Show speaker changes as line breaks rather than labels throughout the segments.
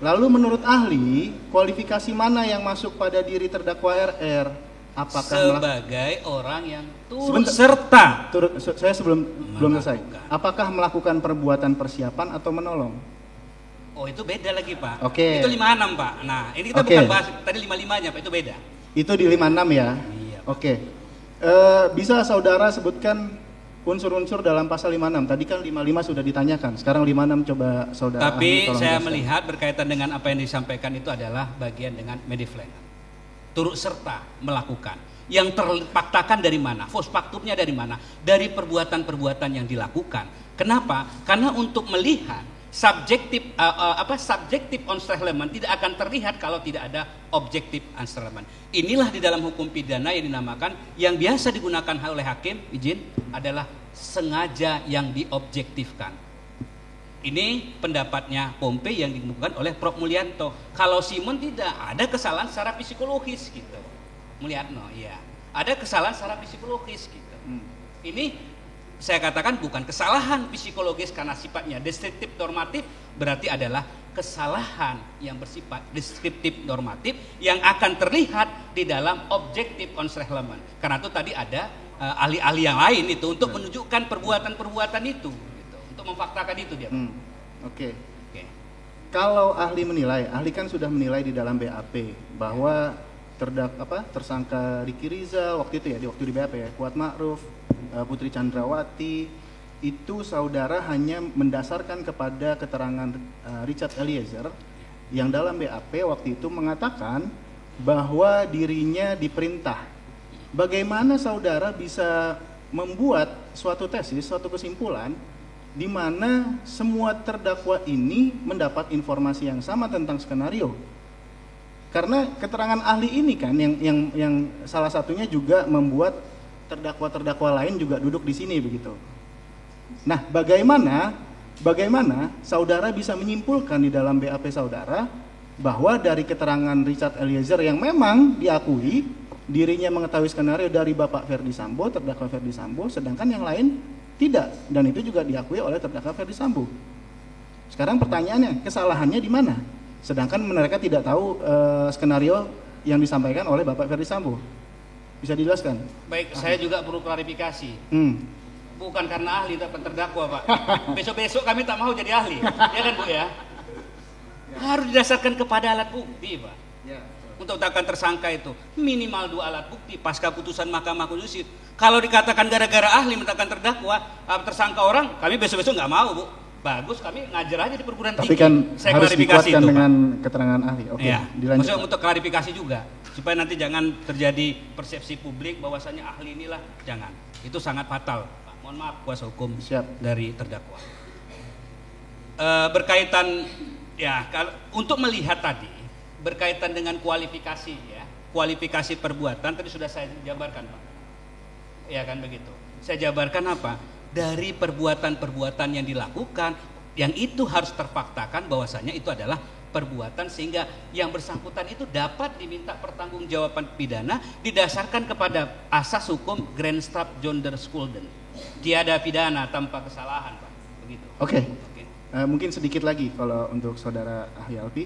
Lalu menurut ahli, kualifikasi mana yang masuk pada diri terdakwa RR? Apakah
sebagai orang yang turut serta.
Saya belum selesai. Apakah melakukan perbuatan persiapan atau menolong?
Oh, itu beda lagi, Pak.
Oke.
Itu 56, Pak. Nah, ini kita bukan bahas tadi 55-nya, Pak. Itu beda.
Itu di 56 ya?
Iya.
Oke. Bisa saudara sebutkan unsur-unsur dalam pasal 56? Tadi kan 55 sudah ditanyakan. Sekarang 56 coba saudara.
Tapi saya melihat berkaitan dengan apa yang disampaikan itu adalah bagian dengan mediflank. Turut serta melakukan. Yang terpaktakan dari mana? Post-factumnya dari mana? Dari perbuatan-perbuatan yang dilakukan. Kenapa? Karena untuk melihat subjektif enstrahlement tidak akan terlihat kalau tidak ada objektif enstrahlement. Inilah di dalam hukum pidana yang dinamakan, yang biasa digunakan oleh hakim, izin, adalah sengaja yang diobjektifkan. Ini pendapatnya Pompe yang dikemukakan oleh Prof. Mulyanto. Kalau Simon tidak, ada kesalahan secara psikologis gitu. Mulyatno, iya. Ada kesalahan secara psikologis gitu. Ini saya katakan bukan kesalahan psikologis karena sifatnya deskriptif normatif, berarti adalah kesalahan yang bersifat deskriptif normatif yang akan terlihat di dalam objektif enstrahlement. Karena itu tadi ada ahli-ahli yang lain itu untuk menunjukkan perbuatan-perbuatan itu. Memfaktakan itu dia.
Oke. Kalau ahli menilai, ahli kan sudah menilai di dalam BAP bahwa tersangka Riki Rizal waktu itu ya, waktu di BAP ya, Kuat Ma'ruf, Putri Chandrawati, itu saudara hanya mendasarkan kepada keterangan Richard Eliezer yang dalam BAP waktu itu mengatakan bahwa dirinya diperintah. Bagaimana saudara bisa membuat suatu tesis, suatu kesimpulan di mana semua terdakwa ini mendapat informasi yang sama tentang skenario? Karena keterangan ahli ini kan yang salah satunya juga membuat terdakwa-terdakwa lain juga duduk di sini begitu. Nah, bagaimana saudara bisa menyimpulkan di dalam BAP saudara bahwa dari keterangan Richard Eliezer yang memang diakui dirinya mengetahui skenario dari Bapak Ferdi Sambo, terdakwa Ferdi Sambo, sedangkan yang lain tidak, dan itu juga diakui oleh terdakwa Ferdi Sambo. Sekarang pertanyaannya, kesalahannya di mana? Sedangkan mereka tidak tahu skenario yang disampaikan oleh Bapak Ferdi Sambo. Bisa dijelaskan?
Baik, saya juga perlu klarifikasi. Bukan karena ahli tapi terdakwa, Pak. Besok-besok kami tak mau jadi ahli. Ya kan, Bu ya? Harus didasarkan kepada alat bukti, Pak.
Ya.
Untuk takkan tersangka itu minimal 2 alat bukti pasca putusan Mahkamah Konstitusi. Kalau dikatakan gara-gara ahli menetapkan terdakwa tersangka orang, kami besok-besok nggak mau, Bu. Bagus, kami ngajar aja di perguruan tinggi.
Tapi kan
saya
harus
klarifikasi
dikuatkan
itu,
dengan
Pak.
keterangan ahli. Oke,
ya.
dilanjut.
Maksudnya untuk klarifikasi juga supaya nanti jangan terjadi persepsi publik bahwasanya ahli inilah, jangan. Itu sangat fatal, Pak. Mohon maaf kuasa hukum dari terdakwa. Berkaitan ya, kalau untuk melihat tadi berkaitan dengan kualifikasi ya, kualifikasi perbuatan tadi sudah saya jabarkan, Pak. Ya kan begitu. Saya jabarkan apa? Dari perbuatan-perbuatan yang dilakukan, yang itu harus terfaktakan bahwasanya itu adalah perbuatan sehingga yang bersangkutan itu dapat diminta pertanggungjawaban pidana didasarkan kepada asas hukum Grenstrap-Jonderskulden. Tiada pidana tanpa kesalahan, Pak. Begitu.
Oke. Mungkin sedikit lagi kalau untuk saudara ahli Alpi.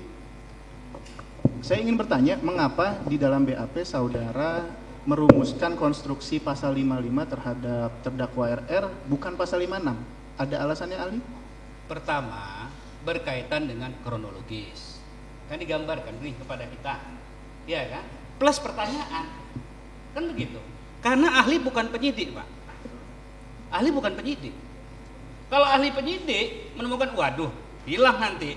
Saya ingin bertanya, mengapa di dalam BAP saudara merumuskan konstruksi pasal 55 terhadap terdakwa RR bukan pasal 56? Ada alasannya, ahli?
Pertama, berkaitan dengan kronologis. Kan digambarkan nih kepada kita. Ya kan? Plus pertanyaan. Kan begitu. Karena ahli bukan penyidik, Pak. Ahli bukan penyidik. Kalau ahli penyidik menemukan, waduh, hilang nanti.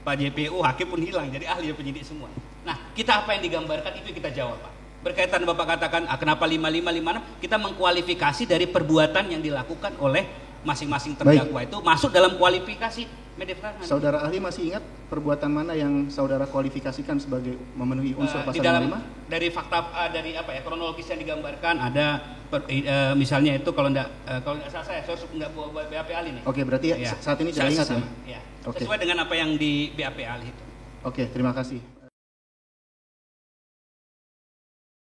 Pak JPU, hakim pun hilang, jadi ahli penyidik semua. Nah, kita apa yang digambarkan itu kita jawab, Pak. Berkaitan Bapak katakan, kenapa 5556, kita mengkualifikasi dari perbuatan yang dilakukan oleh masing-masing terdakwa. Itu masuk dalam kualifikasi mediflank.
Saudara ahli masih ingat perbuatan mana yang saudara kualifikasikan sebagai memenuhi unsur pasal 55?
Dari fakta dari apa ya, kronologis yang digambarkan ada misalnya itu kalau enggak salah saya harus enggak bawa BAP ahli nih.
Oke, berarti ya, saat ini tidak ingat ya?
Sesuai dengan apa yang di BAP ahli itu.
Oke, terima kasih.